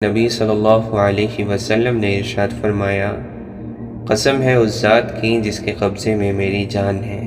نبی صلی اللہ علیہ وسلم نے ارشاد فرمایا، قسم ہے اس ذات کی جس کے قبضے میں میری جان ہے،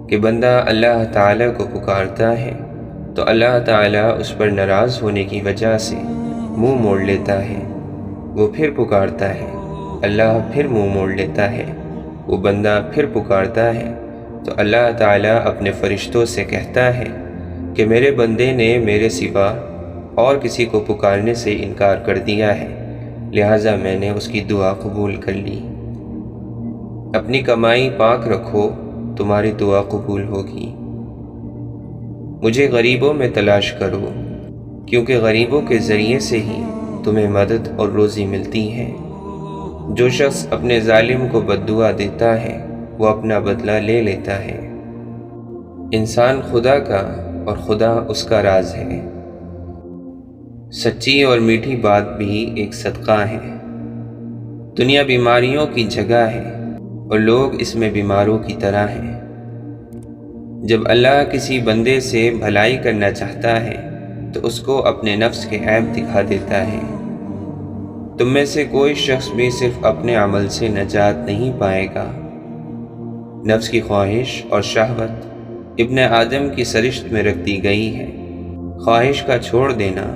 کہ بندہ اللہ تعالیٰ کو پکارتا ہے تو اللہ تعالیٰ اس پر ناراض ہونے کی وجہ سے منہ موڑ لیتا ہے۔ وہ پھر پکارتا ہے، اللہ پھر منہ موڑ لیتا ہے۔ وہ بندہ پھر پکارتا ہے تو اللہ تعالیٰ اپنے فرشتوں سے کہتا ہے کہ میرے بندے نے میرے سوا اور کسی کو پکارنے سے انکار کر دیا ہے، لہٰذا میں نے اس کی دعا قبول کر لی۔ اپنی کمائی پاک رکھو، تمہاری دعا قبول ہوگی۔ مجھے غریبوں میں تلاش کرو، کیونکہ غریبوں کے ذریعے سے ہی تمہیں مدد اور روزی ملتی ہے۔ جو شخص اپنے ظالم کو بد دعا دیتا ہے وہ اپنا بدلہ لے لیتا ہے۔ انسان خدا کا اور خدا اس کا راز ہے۔ سچی اور میٹھی بات بھی ایک صدقہ ہے۔ دنیا بیماریوں کی جگہ ہے اور لوگ اس میں بیماروں کی طرح ہیں۔ جب اللہ کسی بندے سے بھلائی کرنا چاہتا ہے تو اس کو اپنے نفس کے عیب دکھا دیتا ہے۔ تم میں سے کوئی شخص بھی صرف اپنے عمل سے نجات نہیں پائے گا۔ نفس کی خواہش اور شہوت ابن آدم کی سرشت میں رکھ دی گئی ہے۔ خواہش کا چھوڑ دینا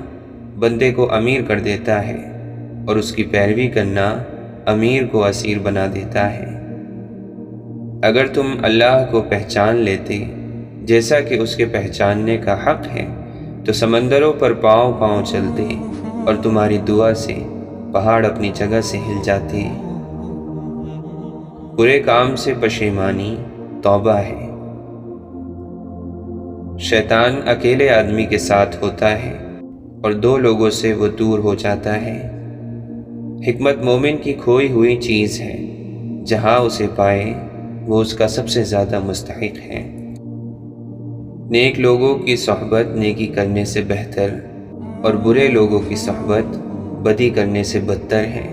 بندے کو امیر کر دیتا ہے اور اس کی پیروی کرنا امیر کو اسیر بنا دیتا ہے۔ اگر تم اللہ کو پہچان لیتے جیسا کہ اس کے پہچاننے کا حق ہے تو سمندروں پر پاؤں پاؤں چلتے اور تمہاری دعا سے پہاڑ اپنی جگہ سے ہل جاتے۔ برے کام سے پشیمانی توبہ ہے۔ شیطان اکیلے آدمی کے ساتھ ہوتا ہے اور دو لوگوں سے وہ دور ہو جاتا ہے۔ حکمت مومن کی کھوئی ہوئی چیز ہے، جہاں اسے پائے وہ اس کا سب سے زیادہ مستحق ہے۔ نیک لوگوں کی صحبت نیکی کرنے سے بہتر اور برے لوگوں کی صحبت بدی کرنے سے بدتر ہے۔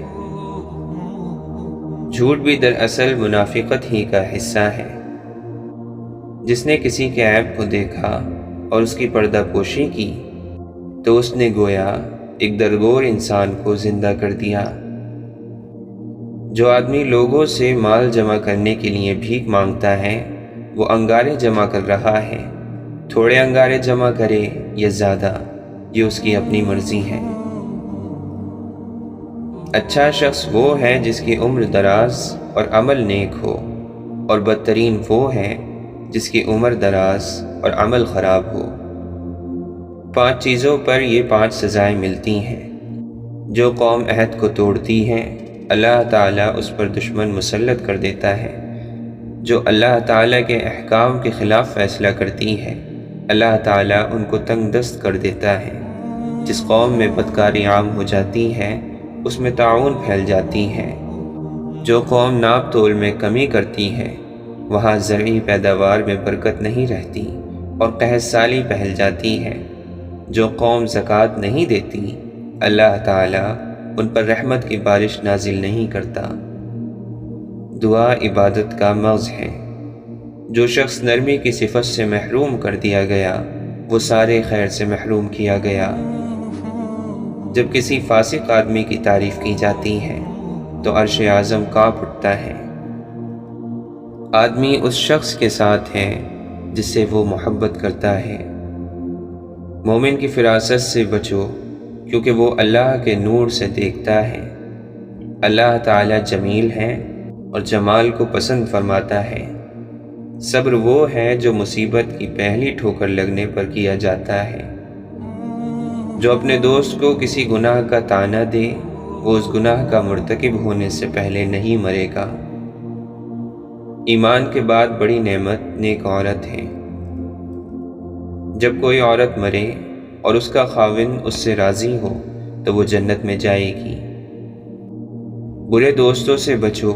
جھوٹ بھی دراصل منافقت ہی کا حصہ ہے۔ جس نے کسی کے عیب کو دیکھا اور اس کی پردہ پوشی کی تو اس نے گویا ایک درگور انسان کو زندہ کر دیا۔ جو آدمی لوگوں سے مال جمع کرنے کے لیے بھیک مانگتا ہے وہ انگارے جمع کر رہا ہے۔ تھوڑے انگارے جمع کرے یا زیادہ، یہ اس کی اپنی مرضی ہے۔ اچھا شخص وہ ہے جس کی عمر دراز اور عمل نیک ہو، اور بدترین وہ ہے جس کی عمر دراز اور عمل خراب ہو۔ 5 چیزوں پر یہ 5 سزائیں ملتی ہیں۔ جو قوم عہد کو توڑتی ہے اللہ تعالیٰ اس پر دشمن مسلط کر دیتا ہے۔ جو اللہ تعالیٰ کے احکام کے خلاف فیصلہ کرتی ہے اللہ تعالیٰ ان کو تنگ دست کر دیتا ہے۔ جس قوم میں بدکاری عام ہو جاتی ہے اس میں طاعون پھیل جاتی ہے۔ جو قوم ناپ تول میں کمی کرتی ہے وہاں زرعی پیداوار میں برکت نہیں رہتی اور قحط سالی پھیل جاتی ہے۔ جو قوم زکوٰۃ نہیں دیتی اللہ تعالیٰ ان پر رحمت کی بارش نازل نہیں کرتا۔ دعا عبادت کا مغز ہے۔ جو شخص نرمی کی صفت سے محروم کر دیا گیا وہ سارے خیر سے محروم کیا گیا۔ جب کسی فاسق آدمی کی تعریف کی جاتی ہے تو عرش اعظم کانپ اٹھتا ہے۔ آدمی اس شخص کے ساتھ ہے جس سے وہ محبت کرتا ہے۔ مومن کی فراست سے بچو کیونکہ وہ اللہ کے نور سے دیکھتا ہے۔ اللہ تعالیٰ جمیل ہے اور جمال کو پسند فرماتا ہے۔ صبر وہ ہے جو مصیبت کی پہلی ٹھوکر لگنے پر کیا جاتا ہے۔ جو اپنے دوست کو کسی گناہ کا طعنہ دے وہ اس گناہ کا مرتکب ہونے سے پہلے نہیں مرے گا۔ ایمان کے بعد بڑی نعمت نیک عورت ہے۔ جب کوئی عورت مرے اور اس کا خاوند اس سے راضی ہو تو وہ جنت میں جائے گی۔ برے دوستوں سے بچو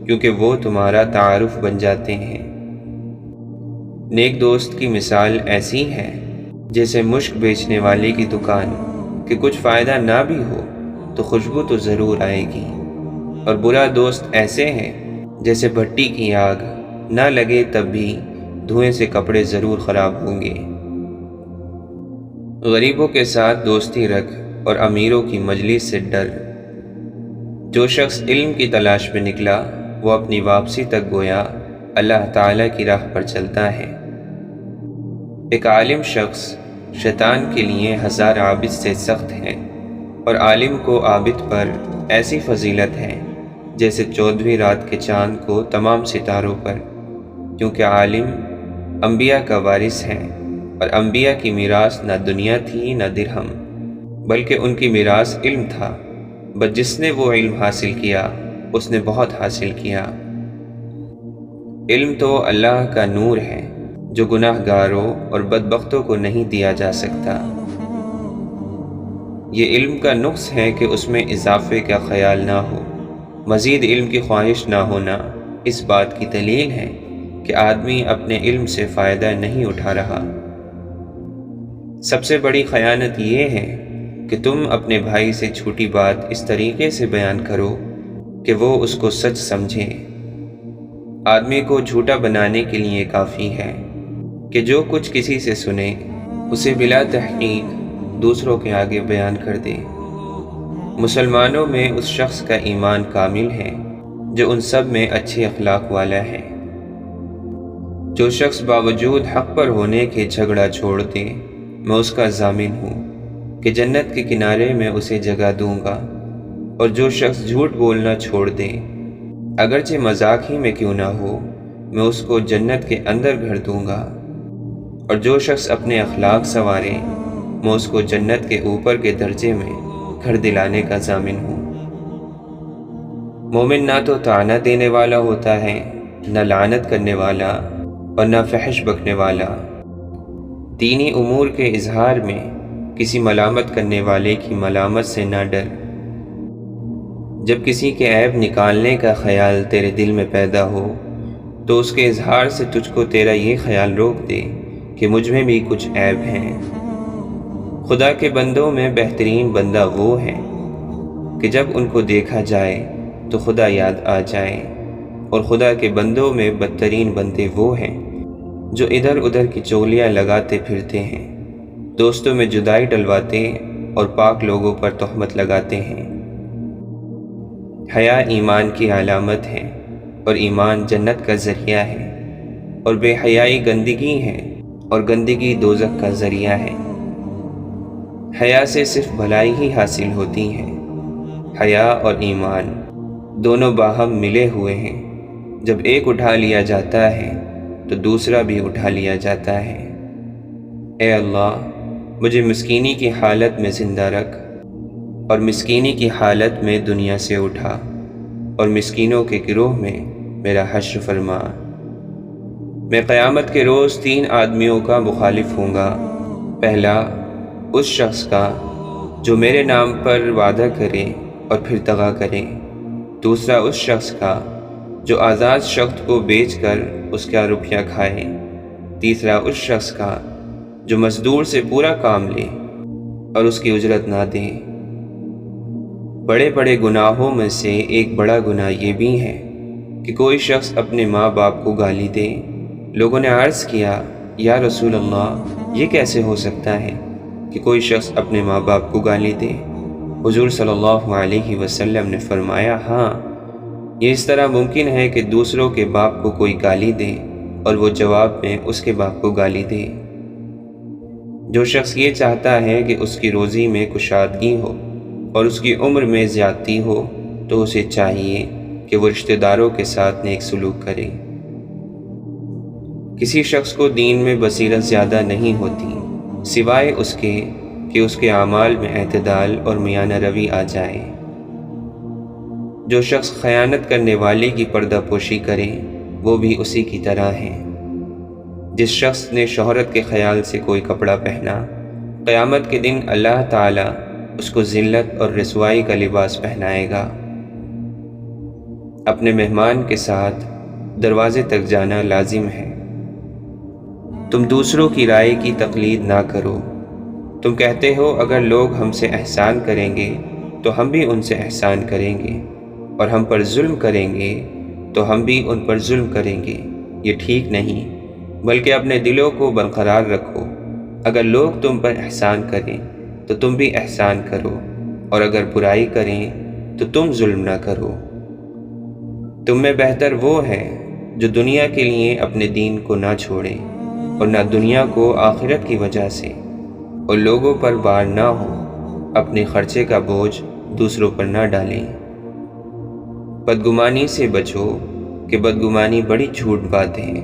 کیونکہ وہ تمہارا تعارف بن جاتے ہیں۔ نیک دوست کی مثال ایسی ہے جیسے مشک بیچنے والے کی دکان کہ کچھ فائدہ نہ بھی ہو تو خوشبو تو ضرور آئے گی، اور برا دوست ایسے ہیں جیسے بھٹی کی آگ، نہ لگے تب بھی دھوئیں سے کپڑے ضرور خراب ہوں گے۔ غریبوں کے ساتھ دوستی رکھ اور امیروں کی مجلس سے ڈر۔ جو شخص علم کی تلاش میں نکلا وہ اپنی واپسی تک گویا اللہ تعالیٰ کی راہ پر چلتا ہے۔ ایک عالم شخص شیطان کے لیے 1000 عابد سے سخت ہے، اور عالم کو عابد پر ایسی فضیلت ہے جیسے 14ویں رات کے چاند کو تمام ستاروں پر، کیونکہ عالم انبیاء کا وارث ہے، اور انبیاء کی میراث نہ دنیا تھی نہ درہم، بلکہ ان کی میراث علم تھا، بس جس نے وہ علم حاصل کیا اس نے بہت حاصل کیا۔ علم تو اللہ کا نور ہے جو گناہ گاروں اور بدبختوں کو نہیں دیا جا سکتا۔ یہ علم کا نقص ہے کہ اس میں اضافے کا خیال نہ ہو۔ مزید علم کی خواہش نہ ہونا اس بات کی دلیل ہے کہ آدمی اپنے علم سے فائدہ نہیں اٹھا رہا۔ سب سے بڑی خیانت یہ ہے کہ تم اپنے بھائی سے چھوٹی بات اس طریقے سے بیان کرو کہ وہ اس کو سچ سمجھے۔ آدمی کو جھوٹا بنانے کے لیے کافی ہے کہ جو کچھ کسی سے سنے اسے بلا تحقیق دوسروں کے آگے بیان کر دے۔ مسلمانوں میں اس شخص کا ایمان کامل ہے جو ان سب میں اچھے اخلاق والا ہے۔ جو شخص باوجود حق پر ہونے کے جھگڑا چھوڑ دے، میں اس کا ضامن ہوں کہ جنت کے کنارے میں اسے جگہ دوں گا، اور جو شخص جھوٹ بولنا چھوڑ دے اگرچہ مذاق ہی میں کیوں نہ ہو، میں اس کو جنت کے اندر گھر دوں گا، اور جو شخص اپنے اخلاق سنوارے میں اس کو جنت کے اوپر کے درجے میں گھر دلانے کا ضامن ہوں۔ مومن نہ تو طعنہ دینے والا ہوتا ہے، نہ لعنت کرنے والا، اور نہ فحش بکنے والا۔ دینی امور کے اظہار میں کسی ملامت کرنے والے کی ملامت سے نہ ڈر۔ جب کسی کے عیب نکالنے کا خیال تیرے دل میں پیدا ہو تو اس کے اظہار سے تجھ کو تیرا یہ خیال روک دے کہ مجھ میں بھی کچھ عیب ہیں۔ خدا کے بندوں میں بہترین بندہ وہ ہے کہ جب ان کو دیکھا جائے تو خدا یاد آ جائے، اور خدا کے بندوں میں بدترین بندے وہ ہیں جو ادھر ادھر کی چغلیاں لگاتے پھرتے ہیں، دوستوں میں جدائی ڈلواتے اور پاک لوگوں پر تہمت لگاتے ہیں۔ حیا ایمان کی علامت ہے، اور ایمان جنت کا ذریعہ ہے، اور بے حیائی گندگی ہے، اور گندگی دوزخ کا ذریعہ ہے۔ حیا سے صرف بھلائی ہی حاصل ہوتی ہے۔ حیا اور ایمان دونوں باہم ملے ہوئے ہیں، جب ایک اٹھا لیا جاتا ہے تو دوسرا بھی اٹھا لیا جاتا ہے۔ اے اللہ، مجھے مسکینی کی حالت میں زندہ رکھ، اور مسکینی کی حالت میں دنیا سے اٹھا، اور مسکینوں کے گروہ میں میرا حشر فرما۔ میں قیامت کے روز 3 آدمیوں کا مخالف ہوں گا۔ پہلا اس شخص کا جو میرے نام پر وعدہ کرے اور پھر دغا کرے، دوسرا اس شخص کا جو آزاد شخص کو بیچ کر اس کا روپیہ کھائے، تیسرا اس شخص کا جو مزدور سے پورا کام لے اور اس کی اجرت نہ دے۔ بڑے بڑے گناہوں میں سے ایک بڑا گناہ یہ بھی ہے کہ کوئی شخص اپنے ماں باپ کو گالی دے۔ لوگوں نے عرض کیا، یا رسول اللہ، یہ کیسے ہو سکتا ہے کہ کوئی شخص اپنے ماں باپ کو گالی دے؟ حضور صلی اللہ علیہ وسلم نے فرمایا، ہاں، یہ اس طرح ممکن ہے کہ دوسروں کے باپ کو کوئی گالی دے اور وہ جواب میں اس کے باپ کو گالی دے۔ جو شخص یہ چاہتا ہے کہ اس کی روزی میں کشادگی ہو اور اس کی عمر میں زیادتی ہو تو اسے چاہیے کہ وہ رشتہ داروں کے ساتھ نیک سلوک کرے۔ کسی شخص کو دین میں بصیرت زیادہ نہیں ہوتی سوائے اس کے کہ اس کے اعمال میں اعتدال اور میانہ روی آ جائے۔ جو شخص خیانت کرنے والے کی پردہ پوشی کرے وہ بھی اسی کی طرح ہے۔ جس شخص نے شہرت کے خیال سے کوئی کپڑا پہنا، قیامت کے دن اللہ تعالیٰ اس کو ذلت اور رسوائی کا لباس پہنائے گا۔ اپنے مہمان کے ساتھ دروازے تک جانا لازم ہے۔ تم دوسروں کی رائے کی تقلید نہ کرو۔ تم کہتے ہو اگر لوگ ہم سے احسان کریں گے تو ہم بھی ان سے احسان کریں گے، اور ہم پر ظلم کریں گے تو ہم بھی ان پر ظلم کریں گے۔ یہ ٹھیک نہیں، بلکہ اپنے دلوں کو برقرار رکھو۔ اگر لوگ تم پر احسان کریں تو تم بھی احسان کرو، اور اگر برائی کریں تو تم ظلم نہ کرو۔ تم میں بہتر وہ ہے جو دنیا کے لیے اپنے دین کو نہ چھوڑے اور نہ دنیا کو آخرت کی وجہ سے، اور لوگوں پر بار نہ ہو، اپنے خرچے کا بوجھ دوسروں پر نہ ڈالیں۔ بدگمانی سے بچو کہ بدگمانی بڑی جھوٹ بات ہے،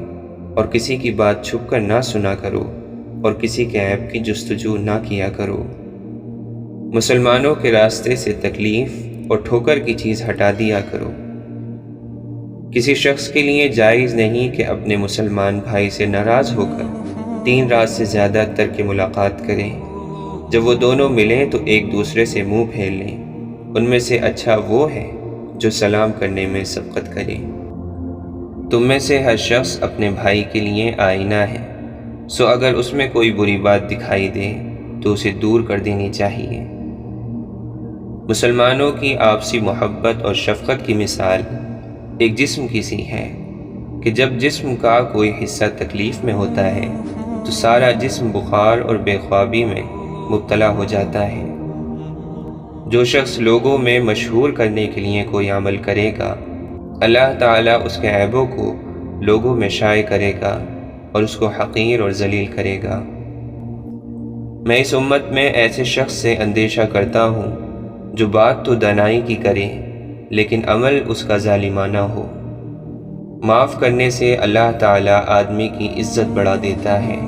اور کسی کی بات چھپ کر نہ سنا کرو، اور کسی کے عیب کی جستجو نہ کیا کرو۔ مسلمانوں کے راستے سے تکلیف اور ٹھوکر کی چیز ہٹا دیا کرو۔ کسی شخص کے لیے جائز نہیں کہ اپنے مسلمان بھائی سے ناراض ہو کر 3 رات سے زیادہ ترک ملاقات کریں۔ جب وہ دونوں ملیں تو ایک دوسرے سے منہ پھیر لیں۔ ان میں سے اچھا وہ ہے جو سلام کرنے میں سبقت کرے۔ تم میں سے ہر شخص اپنے بھائی کے لیے آئینہ ہے، سو اگر اس میں کوئی بری بات دکھائی دے تو اسے دور کر دینی چاہیے۔ مسلمانوں کی آپسی محبت اور شفقت کی مثال ایک جسم کی سی ہے کہ جب جسم کا کوئی حصہ تکلیف میں ہوتا ہے تو سارا جسم بخار اور بے خوابی میں مبتلا ہو جاتا ہے۔ جو شخص لوگوں میں مشہور کرنے کے لیے کوئی عمل کرے گا، اللہ تعالیٰ اس کے عیبوں کو لوگوں میں شائع کرے گا اور اس کو حقیر اور ذلیل کرے گا۔ میں اس امت میں ایسے شخص سے اندیشہ کرتا ہوں جو بات تو دانائی کی کرے لیکن عمل اس کا ظالمانہ ہو۔ معاف کرنے سے اللہ تعالیٰ آدمی کی عزت بڑھا دیتا ہے۔